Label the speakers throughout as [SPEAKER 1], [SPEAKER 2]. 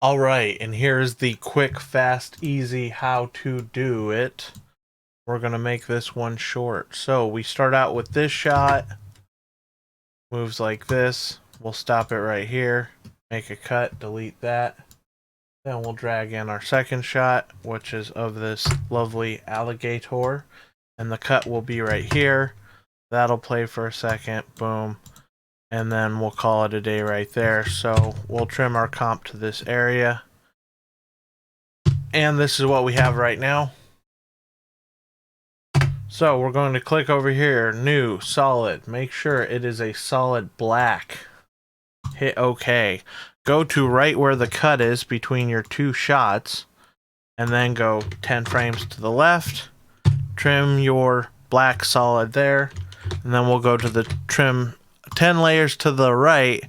[SPEAKER 1] All right, and here's the quick, fast, easy how to do it. We're going to make this one short. So we start out with this shot, moves like this. We'll stop it right here, make a cut, delete that. Then we'll drag in our second shot, which is of this lovely alligator. And the cut will be right here. That'll play for a second, boom. And then we'll call it a day right there. So we'll trim our comp to this area. And this is what we have right now. So we're going to click over here, new, solid. Make sure it is a solid black. Hit OK. Go to right where the cut is between your two shots, and then go 10 frames to the left. Trim your black solid there, and then we'll go to the trim 10 layers to the right,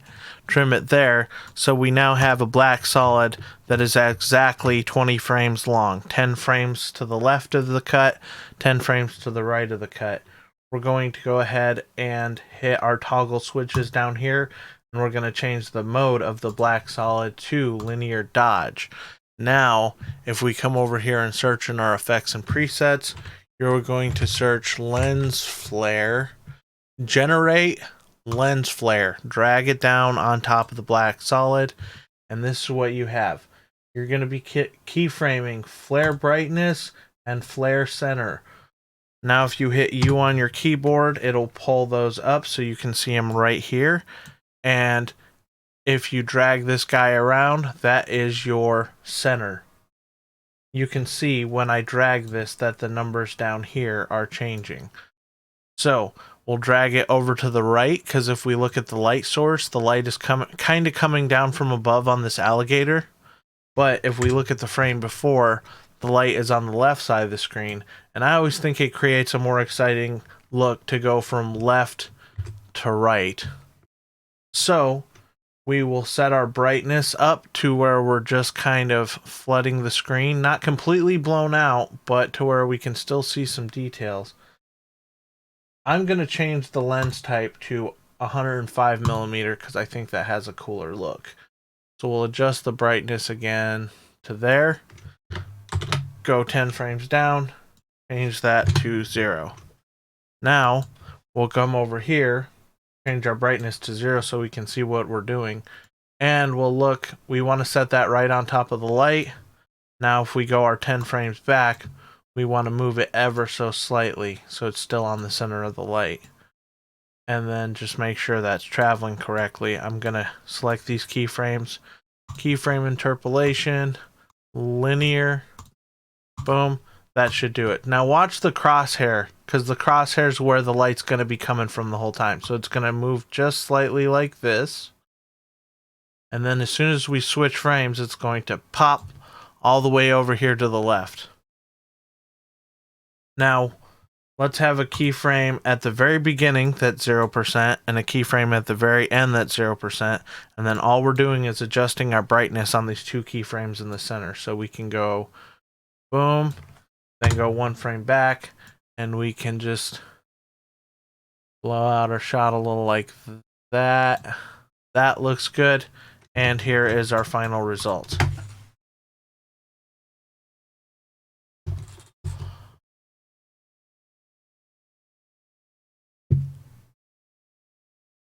[SPEAKER 1] trim it there, so we now have a black solid that is exactly 20 frames long. 10 frames to the left of the cut, 10 frames to the right of the cut. We're going to go ahead and hit our toggle switches down here, and we're going to change the mode of the black solid to linear dodge. Now, if we come over here and search in our effects and presets, you're going to search lens flare, generate lens flare, drag it down on top of the black solid, and this is what you have. You're going to be keyframing flare brightness and flare center. Now if you hit U on your keyboard, it'll pull those up so you can see them right here. And if you drag this guy around, that is your center. You can see when I drag this that the numbers down here are changing. So we'll drag it over to the right, because if we look at the light source, the light is kind of coming down from above on this alligator. But if we look at the frame before, the light is on the left side of the screen. And I always think it creates a more exciting look to go from left to right. So we will set our brightness up to where we're just kind of flooding the screen. Not completely blown out, but to where we can still see some details. I'm going to change the lens type to 105mm because I think that has a cooler look. So we'll adjust the brightness again to there. Go 10 frames down. Change that to 0. Now we'll come over here, change our brightness to 0 so we can see what we're doing. And we'll look, we want to set that right on top of the light. Now if we go our 10 frames back, we want to move it ever so slightly so it's still on the center of the light. And then just make sure that's traveling correctly. I'm going to select these keyframes. Keyframe interpolation, linear, boom. That should do it. Now watch the crosshair, because the crosshair is where the light's going to be coming from the whole time. So it's going to move just slightly like this. And then as soon as we switch frames, it's going to pop all the way over here to the left. Now, let's have a keyframe at the very beginning that's 0% and a keyframe at the very end that's 0%. And then all we're doing is adjusting our brightness on these two keyframes in the center. So we can go boom, then go 1 frame back, and we can just blow out our shot a little like that. That looks good. And here is our final result.